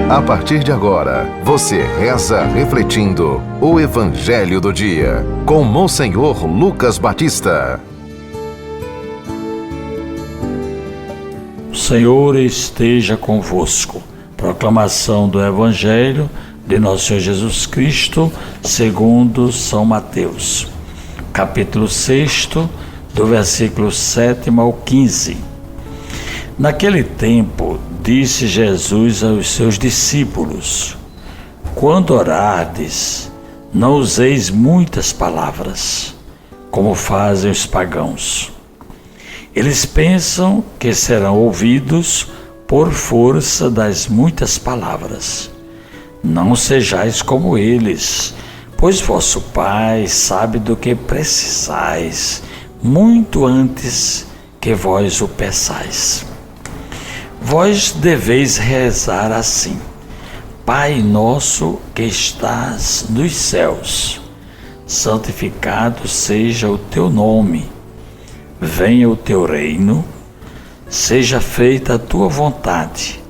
A partir de agora, você reza refletindo o Evangelho do Dia, com Monsenhor Lucas Batista. O Senhor esteja convosco. Proclamação do Evangelho de Nosso Senhor Jesus Cristo, segundo São Mateus. Capítulo 6, do versículo 7 ao 15. Naquele tempo, disse Jesus aos seus discípulos: quando orardes, não useis muitas palavras, como fazem os pagãos. Eles pensam que serão ouvidos por força das muitas palavras. Não sejais como eles, pois vosso Pai sabe do que precisais, muito antes que vós o peçais. Vós deveis rezar assim: Pai nosso que estás nos céus, santificado seja o teu nome. Venha o teu reino, seja feita a tua vontade,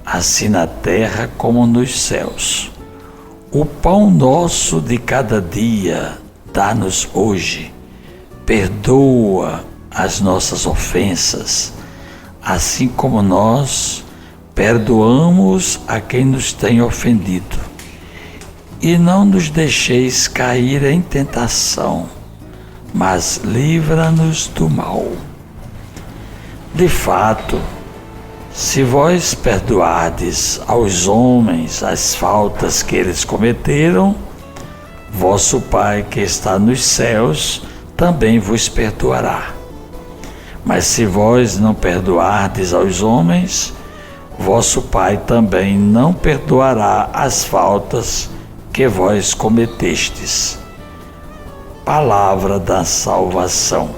assim na terra como nos céus. O pão nosso de cada dia dá-nos hoje. Perdoa as nossas ofensas, assim como nós perdoamos a quem nos tem ofendido. E não nos deixeis cair em tentação, mas livra-nos do mal. De fato, se vós perdoardes aos homens as faltas que eles cometeram, vosso Pai que está nos céus também vos perdoará. Mas se vós não perdoardes aos homens, vosso Pai também não perdoará as faltas que vós cometestes. Palavra da salvação.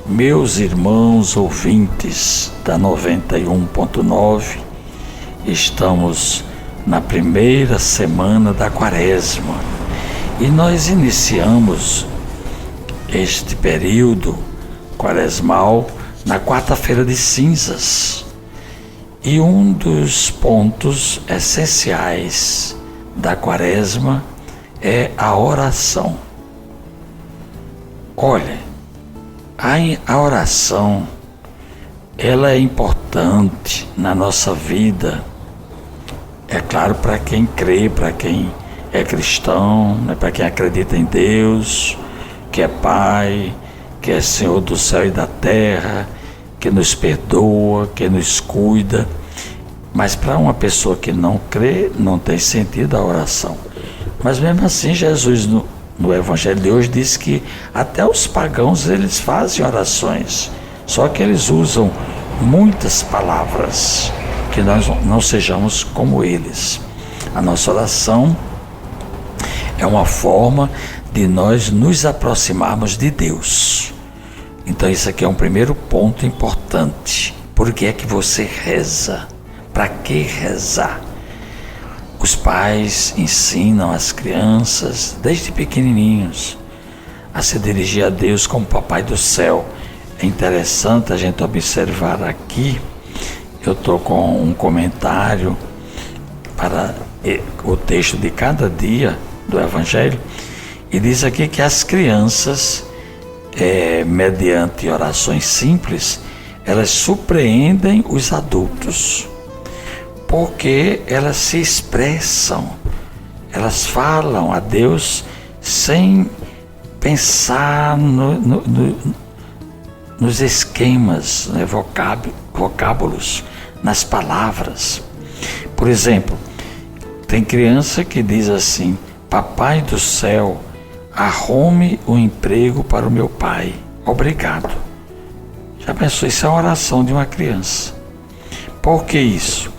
Meus irmãos ouvintes da 91.9, estamos na primeira semana da Quaresma e nós iniciamos este período quaresmal na quarta-feira de cinzas. E um dos pontos essenciais da Quaresma é a oração. Olha, a oração, ela é importante na nossa vida, é claro, para quem crê, para quem é cristão, né, para quem acredita em Deus, que é Pai, que é Senhor do céu e da terra, que nos perdoa, que nos cuida. Mas para uma pessoa que não crê, não tem sentido a oração. Mas mesmo assim, Jesus no Evangelho de hoje diz que até os pagãos eles fazem orações, só que eles usam muitas palavras, que nós não sejamos como eles. A nossa oração é uma forma de nós nos aproximarmos de Deus. Então isso aqui é um primeiro ponto importante. Por que é que você reza? Para que rezar? Os pais ensinam as crianças, desde pequenininhos, a se dirigir a Deus como Papai do Céu. É interessante a gente observar aqui, eu estou com um comentário para o texto de cada dia do Evangelho, e diz aqui que as crianças, mediante orações simples, elas surpreendem os adultos, porque elas se expressam, elas falam a Deus sem pensar nos esquemas, né, vocábulos, nas palavras. Por exemplo, tem criança que diz assim: Papai do céu, arrume um emprego para o meu pai, obrigado. Já pensou? Isso é uma oração de uma criança. Por que isso?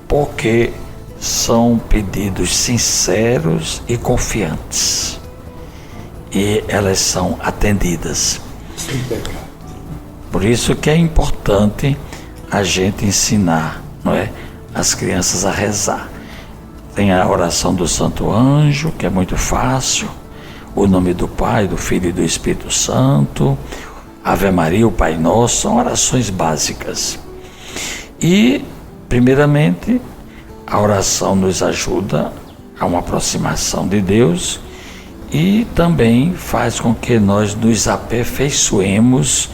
Porque são pedidos sinceros e confiantes, e elas são atendidas. Por isso que é importante a gente ensinar, não é, as crianças a rezar. Tem a oração do Santo Anjo, que é muito fácil, o nome do Pai, do Filho e do Espírito Santo, Ave Maria, o Pai Nosso, são orações básicas. E, primeiramente, A oração nos ajuda a uma aproximação de Deus e também faz com que nós nos aperfeiçoemos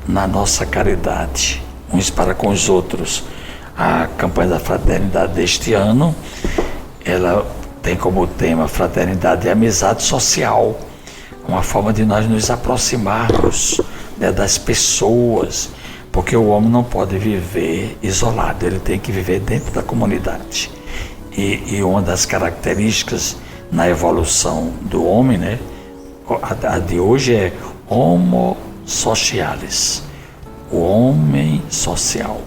na nossa caridade, uns para com os outros. A campanha da fraternidade deste ano, ela tem como tema fraternidade e amizade social, uma forma de nós nos aproximarmos, né, das pessoas, porque o homem não pode viver isolado, ele tem que viver dentro da comunidade. E uma das características na evolução do homem, né, a de hoje é homo socialis, o homem social.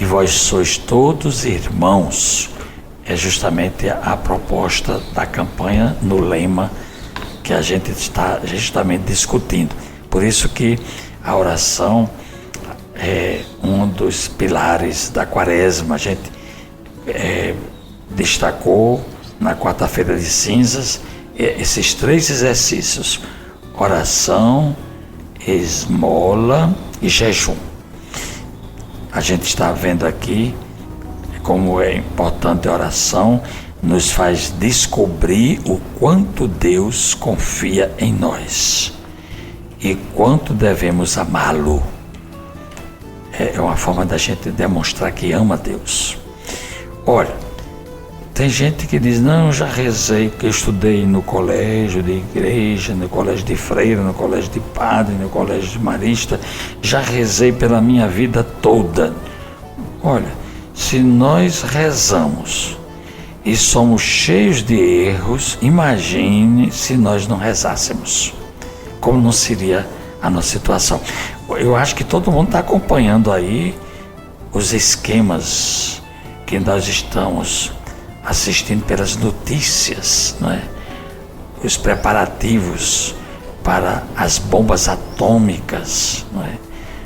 E vós sois todos irmãos, é justamente a proposta da campanha no lema que a gente está justamente discutindo. Por isso que a oração é um dos pilares da quaresma. A gente destacou na quarta-feira de cinzas esses 3 exercícios: oração, esmola e jejum. A gente está vendo aqui como é importante a oração, nos faz descobrir o quanto Deus confia em nós e quanto devemos amá-lo. É uma forma da gente demonstrar que ama Deus. Olha, tem gente que diz, não, eu já rezei, porque eu estudei no colégio de igreja, no colégio de freira, no colégio de padre, no colégio de marista, já rezei pela minha vida toda. Olha, se nós rezamos e somos cheios de erros, imagine se nós não rezássemos. Como não seria a nossa situação? Eu acho que todo mundo está acompanhando aí os esquemas que nós estamos assistindo pelas notícias, não é? Os preparativos para as bombas atômicas, não é?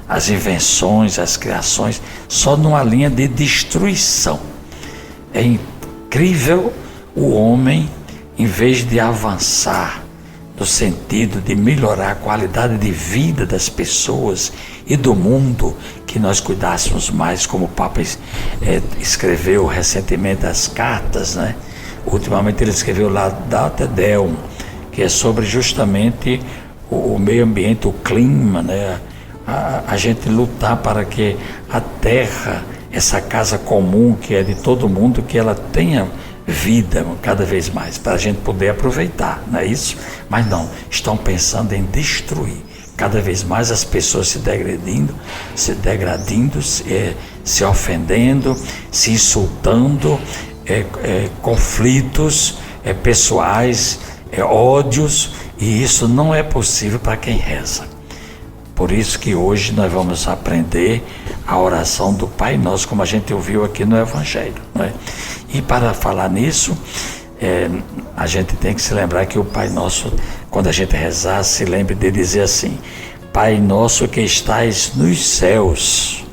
As invenções, as criações, só numa linha de destruição. É incrível o homem, em vez de avançar no sentido de melhorar a qualidade de vida das pessoas e do mundo, que nós cuidássemos mais, como o Papa escreveu recentemente as cartas, né? Ultimamente ele escreveu Laudate Deum, que é sobre justamente o meio ambiente, o clima, né? A gente lutar para que a terra, essa casa comum que é de todo mundo, que ela tenha vida cada vez mais, para a gente poder aproveitar, não é isso? Mas não, estão pensando em destruir cada vez mais, as pessoas se degradando, se ofendendo, se insultando, conflitos pessoais, ódios, e isso não é possível para quem reza. Por isso que hoje nós vamos aprender a oração do Pai Nosso, como a gente ouviu aqui no Evangelho, não é? E para falar nisso, a gente tem que se lembrar que o Pai Nosso, quando a gente rezar, se lembre de dizer assim: Pai Nosso que estais nos céus.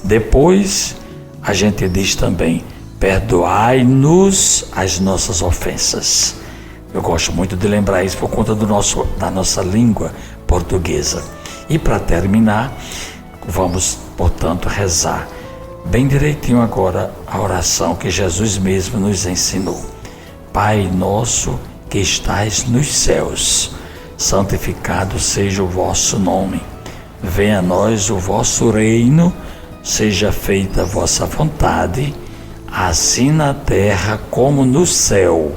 Depois a gente diz também: perdoai-nos as nossas ofensas. Eu gosto muito de lembrar isso por conta da nossa língua portuguesa. E para terminar, vamos, portanto, rezar bem direitinho agora a oração que Jesus mesmo nos ensinou. Pai nosso que estais nos céus, santificado seja o vosso nome. Venha a nós o vosso reino, seja feita a vossa vontade, assim na terra como no céu.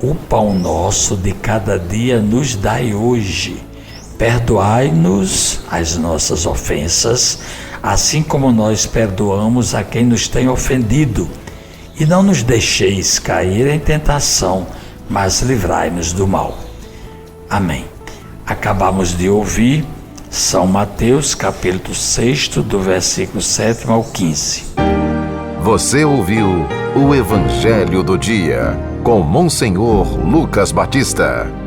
O pão nosso de cada dia nos dai hoje. Perdoai-nos as nossas ofensas, assim como nós perdoamos a quem nos tem ofendido. E não nos deixeis cair em tentação, mas livrai-nos do mal. Amém. Acabamos de ouvir São Mateus, capítulo 6, do versículo 7 ao 15. Você ouviu o Evangelho do Dia, com Monsenhor Lucas Batista.